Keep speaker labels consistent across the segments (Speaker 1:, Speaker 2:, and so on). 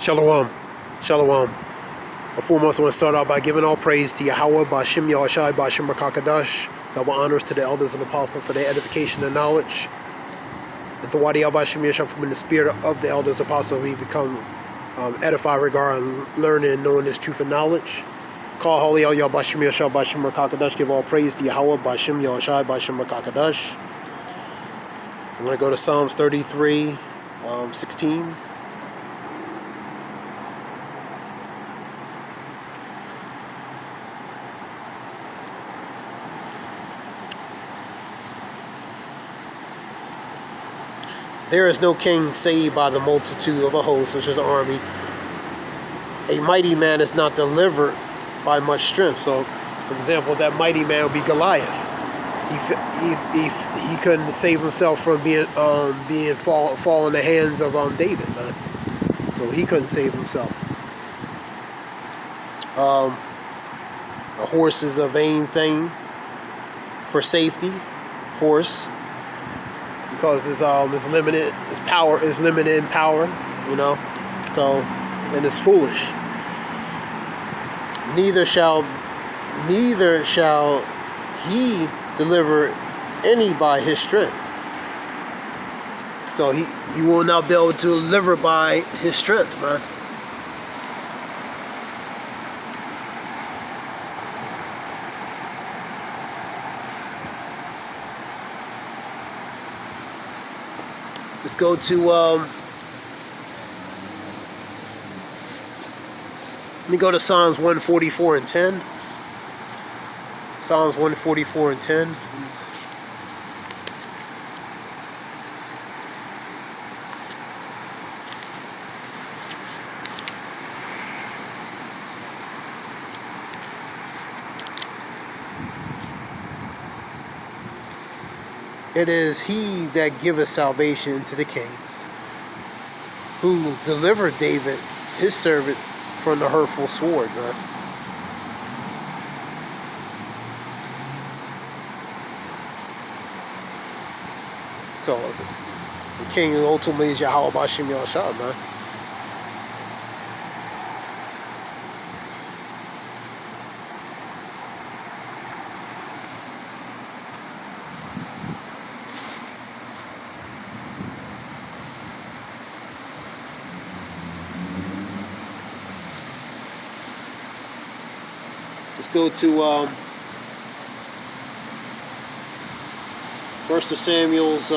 Speaker 1: Shalom. Shalom. Foremost, I want to start out by giving all praise to Yahweh, Ba'ashim Yahushai, Ba'ashim Rakakadash. Double honors to the elders and apostles for their edification and knowledge. And to Wadi Ba'ashim Yahushai, from in the spirit of the elders and apostles, we become edified regarding learning and knowing this truth and knowledge. Call holy El Yah Ba'ashim Yahushai, Ba'ashim Rakakadash. Give all praise to Yahweh, Ba'ashim Yahushai, Ba'ashim Rakakadash. I'm going to go to Psalms 33, 16. There is no king saved by the multitude of a host, which is an army. A mighty man is not delivered by much strength. So, for example, that mighty man would be Goliath. He couldn't save himself from fall in the hands of David, man. So he couldn't save himself. A horse is a vain thing for safety. Horse. Because it's limited, its power is limited in power, so, and it's foolish. Neither shall he deliver any by his strength. So he will not be able to deliver by his strength, man. Let's go to, let me go to Psalms 144 and 10. Psalms 144 and 10. It is he that giveth salvation to the kings, who delivered David, his servant, from the hurtful sword, man. So, the king ultimately is Yahweh Ba'ashim Yahushai, man. Go to 1 Samuel's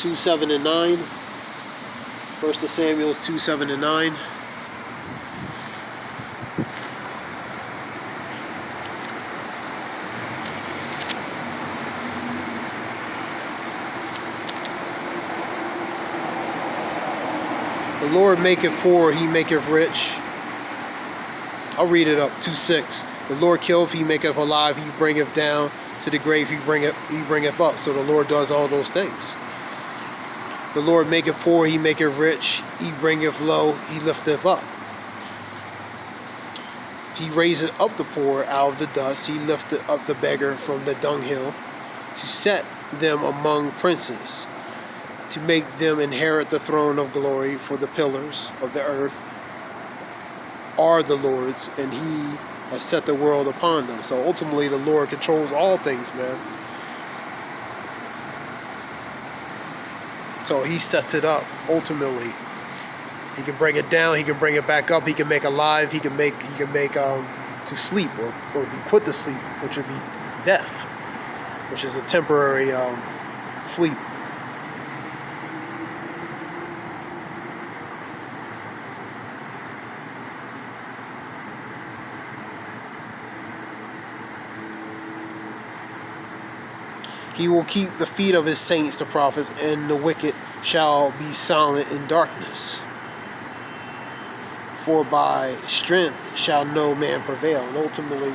Speaker 1: 2, 7, and 9. 1 Samuel's 2, 7, and 9. The Lord maketh poor, he maketh rich. I'll read it up. 2:6. The Lord killeth, he maketh alive, he bringeth down to the grave, he bringeth up. So the Lord does all those things. The Lord maketh poor, he maketh rich, he bringeth low, he lifteth up. He raiseth up the poor out of the dust, he lifteth up the beggar from the dunghill, to set them among princes, to make them inherit the throne of glory. For the pillars of the earth are the Lord's, and he has set the world upon them. So ultimately the Lord controls all things, man. So he sets it up. Ultimately he can bring it down, he can bring it back up, he can make alive, he can make to sleep or be put to sleep, which would be death, which is a temporary sleep. He will keep the feet of his saints, the prophets, and the wicked shall be silent in darkness. For by strength shall no man prevail. And ultimately,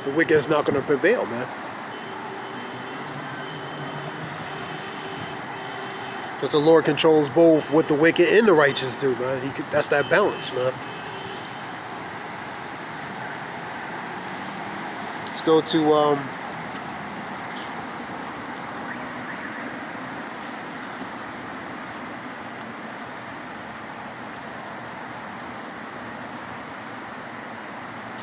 Speaker 1: the wicked is not going to prevail, man. Because the Lord controls both what the wicked and the righteous do, man. That's that balance, man. Let's go to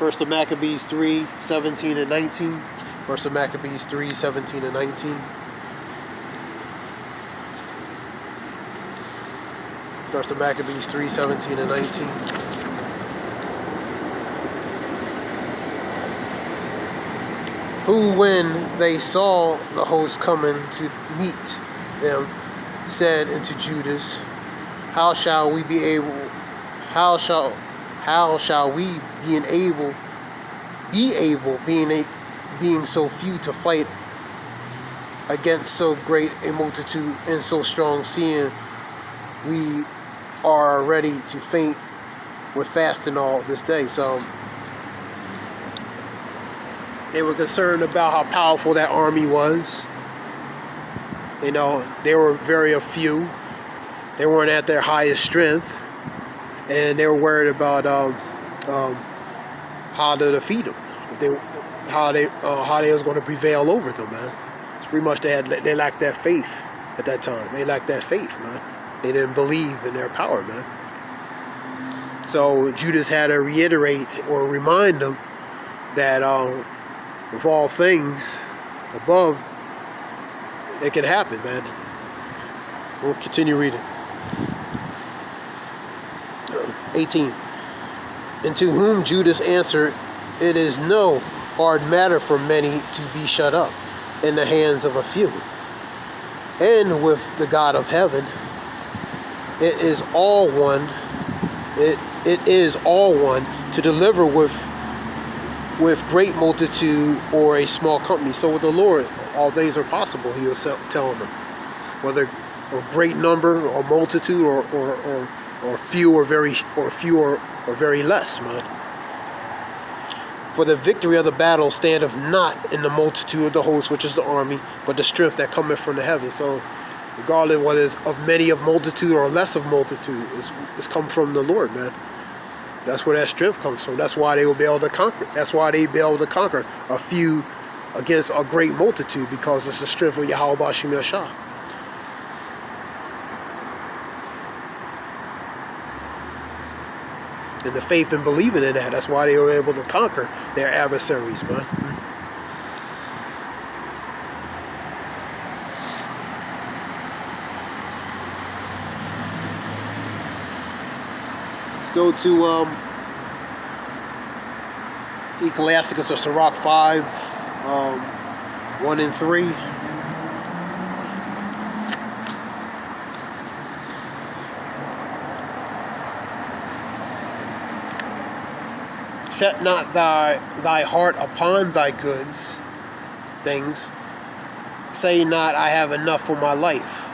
Speaker 1: First of Maccabees 3, 17 and 19. First of Maccabees 3, 17 and 19. First of Maccabees 3, 17 and 19. Who, when they saw the host coming to meet them, said unto Judas, How shall we being so few to fight against so great a multitude and so strong, seeing we are ready to faint with fasting all this day. So they were concerned about how powerful that army was. You know, they were very few. They weren't at their highest strength, and they were worried about how to defeat them. How they was going to prevail over them, man. It's pretty much they lacked that faith at that time. They lacked that faith, man. They didn't believe in their power, man. So Judas had to reiterate or remind them that with all things above, it can happen, man. We'll continue reading. 18. And to whom Judas answered, It is no hard matter for many to be shut up in the hands of a few. And with the God of heaven, it is all one to deliver with great multitude or a small company. So with the Lord, all things are possible, he was telling them. Whether a great number or multitude or few or very less, man. For the victory of the battle standeth not in the multitude of the host, which is the army, but the strength that cometh from the heavens. So regardless whether it's of many of multitude or less of multitude, it's come from the Lord, man. That's where that strength comes from. That's why they will be able to conquer. That's why they be able to conquer a few against a great multitude, because it's the strength of Yahweh Ba'Shem Yashah. And the faith and believing in that. That's why they were able to conquer their adversaries, man. Let's go to Ecclesiasticus or Sirach 5, 1 and 3. Set not thy heart upon thy goods things. Say not, I have enough for my life.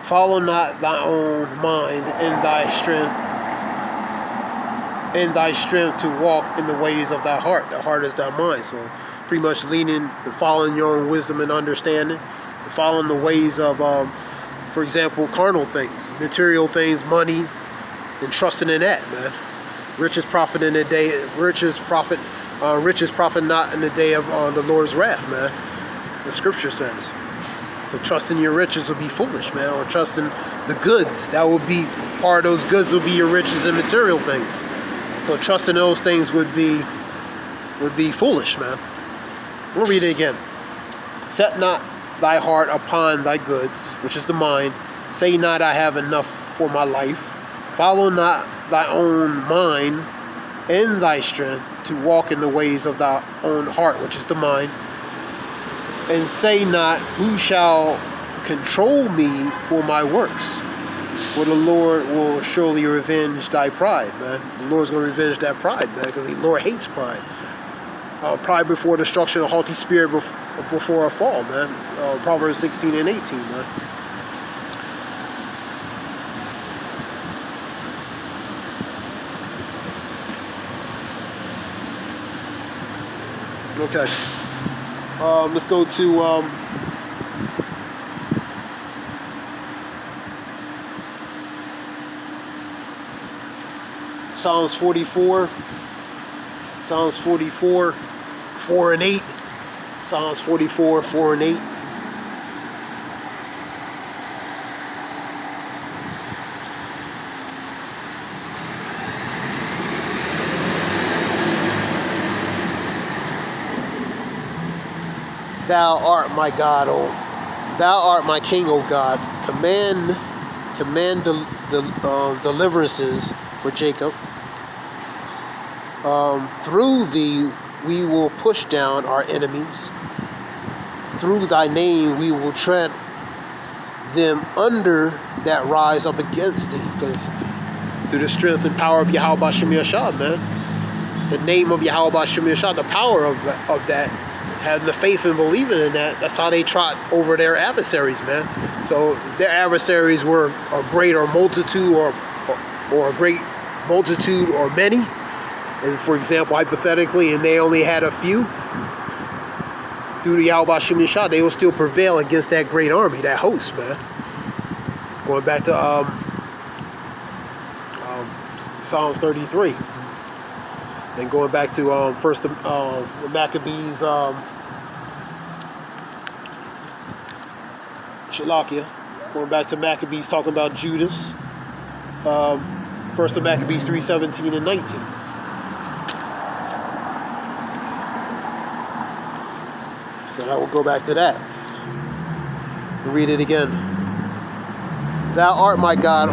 Speaker 1: Follow not thy own mind in thy strength to walk in the ways of thy heart. The heart is thy mind. So pretty much leaning and following your own wisdom and understanding, and following the ways of, for example, carnal things, material things, money, and trusting in that, man. Riches profit not in the day of the Lord's wrath, man. The scripture says. So trusting your riches will be foolish, man. Or trusting the goods, that will be part of those goods will be your riches and material things. So trusting those things would be foolish, man. We'll read it again. Set not thy heart upon thy goods, which is the mind. Say not, I have enough for my life. Follow not thy own mind in thy strength to walk in the ways of thy own heart, which is the mind. And say not, who shall control me for my works? For the Lord will surely revenge thy pride, man. The Lord's going to revenge that pride, man, because the Lord hates pride. Pride before destruction, a haughty spirit before a fall, man. Proverbs 16 and 18, man. Okay. Let's go to Psalms 44. Psalms 44, 4 and 8. Psalms 44, 4 and 8. Thou art my God, thou art my King, O God. Command deliverances for Jacob. Through thee we will push down our enemies. Through thy name we will tread them under that rise up against thee. Because through the strength and power of Yahweh B'Shem Yashad, man. The name of Yahweh B'Shem Yashad, the power of that, having the faith and believing in that, that's how they trot over their adversaries, man. So if their adversaries were a greater multitude or a great multitude or many, and for example, hypothetically, and they only had a few, through the Yahweh B'Shem Yashad, they will still prevail against that great army, that host, man. Going back to Psalms 33. And going back to first the Maccabees, Shalakia. Going back to Maccabees talking about Judas. First the Maccabees 3:17 and 19. So I will go back to that. Read it again. Thou art my God,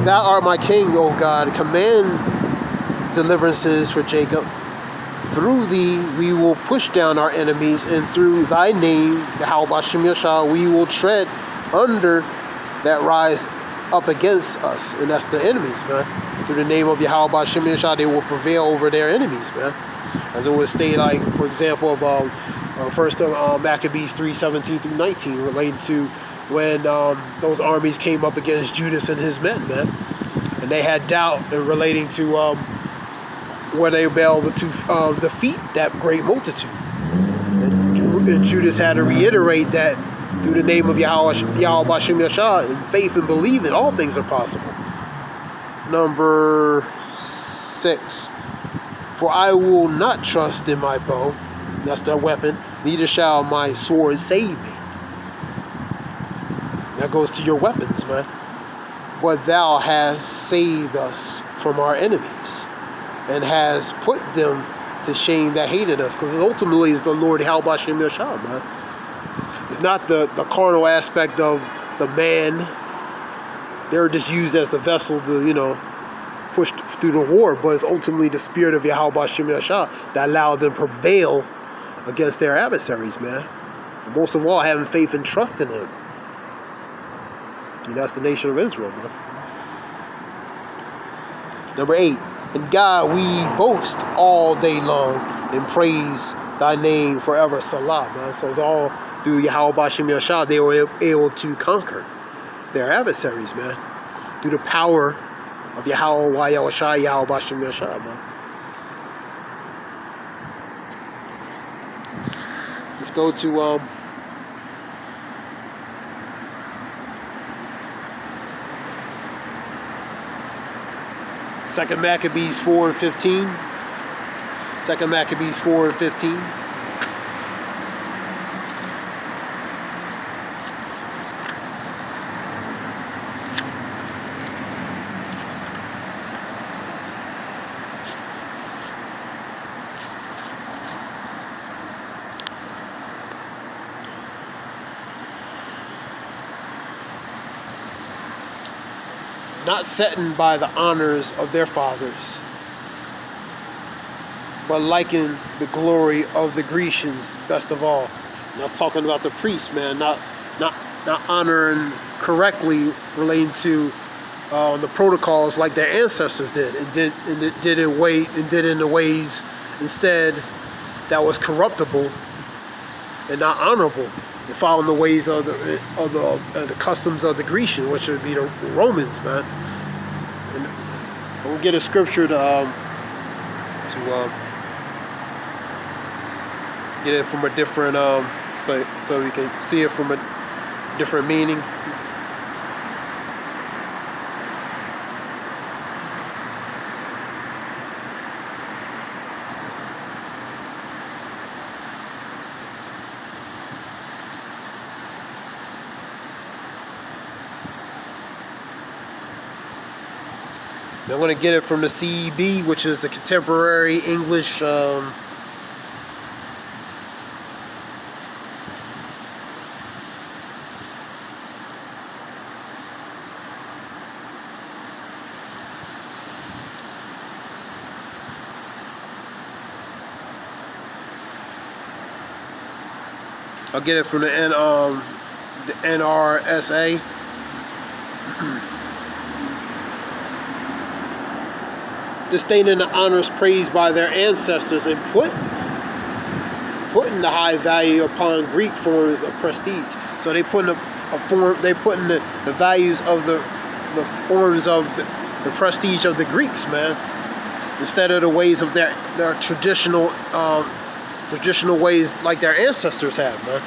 Speaker 1: thou art my King, O God. Command deliverances for Jacob. Through thee we will push down our enemies, and through thy name, Yahweh B'Shem Yashad, we will tread under that rise up against us. And that's the enemies, man. Through the name of Yahweh B'Shem Yashad, they will prevail over their enemies, man. As it would state, like, for example, of first Maccabees 3:17 through 19, relating to when those armies came up against Judas and his men, man. And they had doubt in relating to where they would be able to defeat that great multitude. And Judas had to reiterate that through the name of Yahweh B'Shem Yashad, and faith and believing, all things are possible. Number 6. For I will not trust in my bow, that's their weapon, neither shall my sword save me. That goes to your weapons, man. But thou hast saved us from our enemies, and has put them to shame that hated us. Because ultimately it's the Lord Yahweh B'Shem Yashad, man. It's not the carnal aspect of the man. They're just used as the vessel to, push through the war. But it's ultimately the spirit of Yahweh B'Shem Yashad that allowed them to prevail against their adversaries, man. And most of all, having faith and trust in him. And that's the nation of Israel, man. Number 8. In God we boast all day long and praise thy name forever. Salah, man. So it's all through Yahweh B'Shem Yashad they were able to conquer their adversaries, man. Through the power of Yahweh B'Shem Yashad, man. Let's go to 2 Maccabees 4 and 15. 2 Maccabees 4 and 15. Not setting by the honors of their fathers, but liking the glory of the Grecians best of all. Not talking about the priests, man. Not honoring correctly relating to the protocols like their ancestors did, and did in the ways instead that was corruptible and not honorable. And following the ways of the customs of the Grecians, which would be the Romans, man. And we'll get a scripture to get it from a different so we can see it from a different meaning. I'm going to get it from the CEB, which is the Contemporary English I'll get it from the NRSA. Disdaining the honors praised by their ancestors and putting the high value upon Greek forms of prestige. So they putting the values of the forms of the prestige of the Greeks, man, instead of the ways of their traditional ways like their ancestors have, man.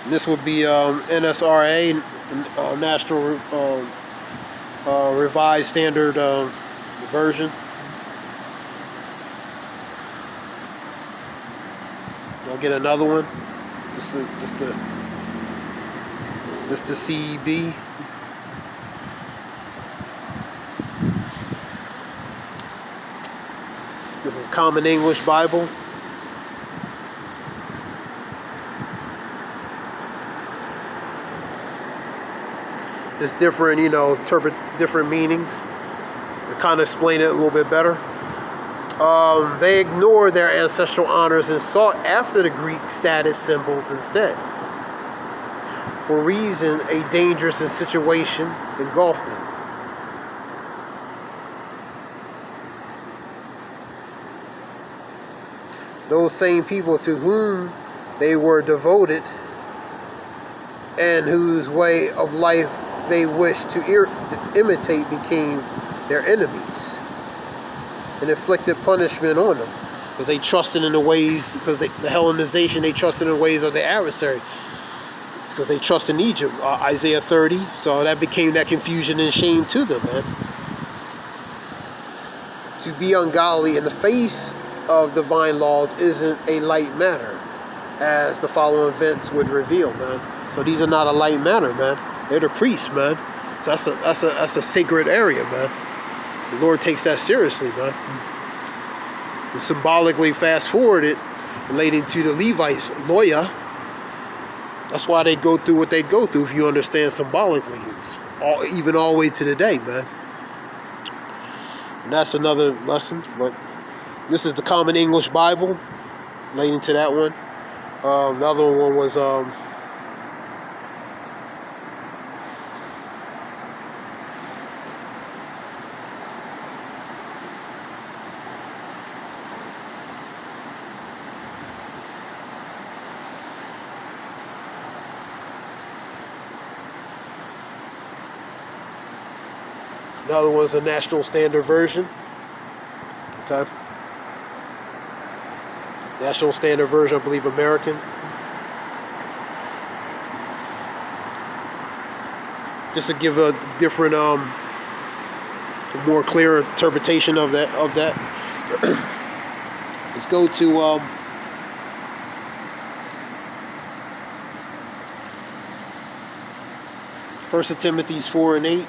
Speaker 1: And this would be NSRA, National Revised Standard Version. I'll get another one. This the CEB. This is Common English Bible. There's different, interpret different meanings. To kind of explain it a little bit better. They ignored their ancestral honors and sought after the Greek status symbols instead. For a reason, a dangerous situation engulfed them. Those same people to whom they were devoted and whose way of life they wished to imitate became their enemies and inflicted punishment on them because they trusted in the ways, because the Hellenization, they trusted in the ways of their adversary. It's because they trust in Egypt, Isaiah 30. So that became that confusion and shame to them, man. To be ungodly in the face of divine laws isn't a light matter, as the following events would reveal, man. So these are not a light matter, man. They're the priests, man. So that's a sacred area, man. The Lord takes that seriously, man. And symbolically fast forwarded, relating to the Levites, Loya. That's why they go through what they go through, if you understand symbolically. Even all the way to the day, man. And that's another lesson. But this is the Common English Bible, relating to that one. The other one was another one's a National Standard Version. Okay. National Standard Version, I believe, American. Just to give a different, more clear interpretation of that. Let's go to 1 Timothy 4 and 8.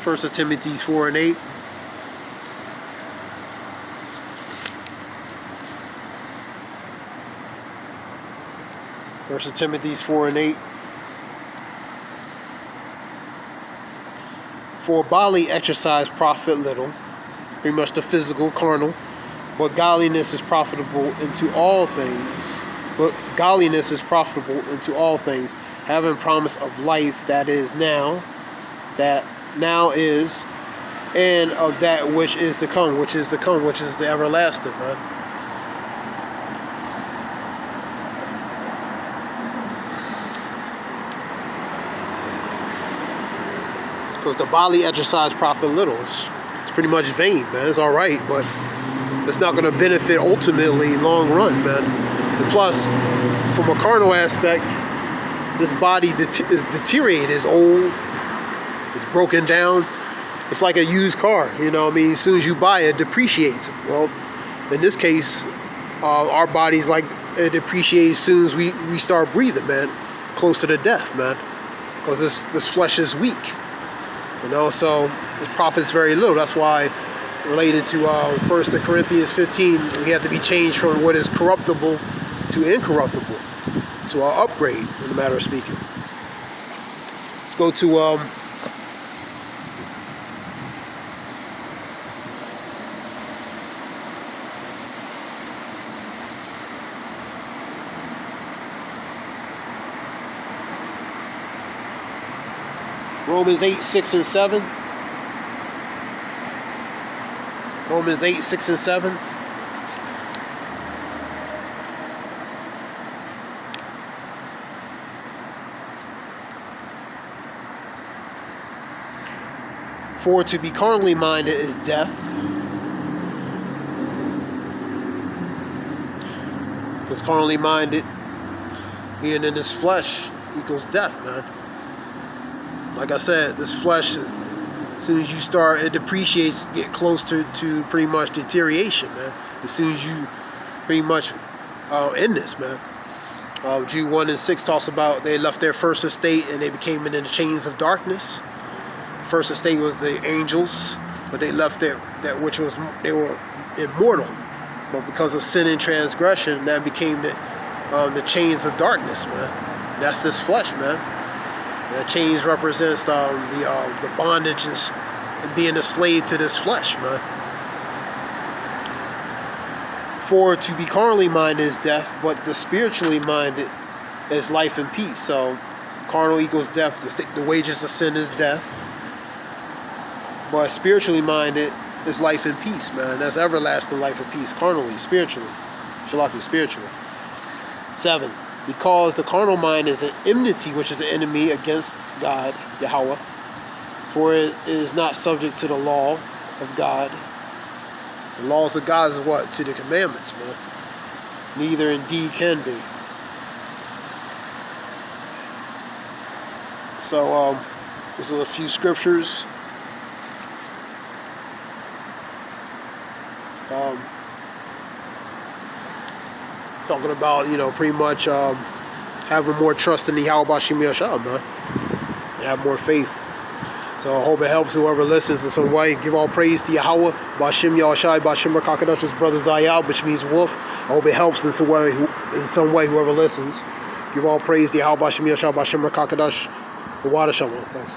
Speaker 1: 1 Timothy 4 and 8. First Timothy 4 and 8. For bodily exercise profit little, pretty much the physical, carnal, but godliness is profitable into all things. Having promise of life that is now, and of that which is to come, which is the everlasting, man. Because the bodily exercise profit little. It's pretty much vain, man. It's all right, but it's not going to benefit ultimately long run, man. And plus, from a carnal aspect, this body is deteriorated, is old, it's broken down. It's like a used car, you know what I mean? As soon as you buy it, it depreciates. Well, in this case, our body's like, it depreciates as soon as we start breathing, man. Close to the death, man. Because this flesh is weak. You know, so it profits very little. That's why, related to 1 Corinthians 15, we have to be changed from what is corruptible to incorruptible, to our upgrade, in the matter of speaking. Let's go to Romans 8, 6 and 7. Romans 8, 6 and 7. For to be carnally minded is death. Because carnally minded, being in this flesh, equals death, man. Like I said, this flesh, as soon as you start, it depreciates, get close to pretty much deterioration, man. As soon as you pretty much in this, man. Jude 1 and 6 talks about they left their first estate and they became in the chains of darkness. The first estate was the angels, but they left that which was, they were immortal. But because of sin and transgression, that became the chains of darkness, man. And that's this flesh, man. The chains represents the bondage and being a slave to this flesh, man. For to be carnally minded is death, but the spiritually minded is life and peace. So carnal equals death. The wages of sin is death. But spiritually minded is life and peace, man. That's everlasting life and peace. Carnally, spiritually. Shalaki, spiritually. 7. Because the carnal mind is an enmity, which is an enemy against God, Yahweh. For it is not subject to the law of God. The laws of God is what? To the commandments, man. Neither indeed can be. So, there's a few scriptures. Talking about, pretty much having more trust in the Yahweh Bashim Yashab, man. And have more faith. So I hope it helps whoever listens in some way. Give all praise to Yahweh Bashim Yashai Bashim Rakakadash's brother Zayal, which means wolf. I hope it helps in some way whoever listens. Give all praise to Yahweh Bashim Yashai Bashim Rakakadash. The water shalom. Thanks.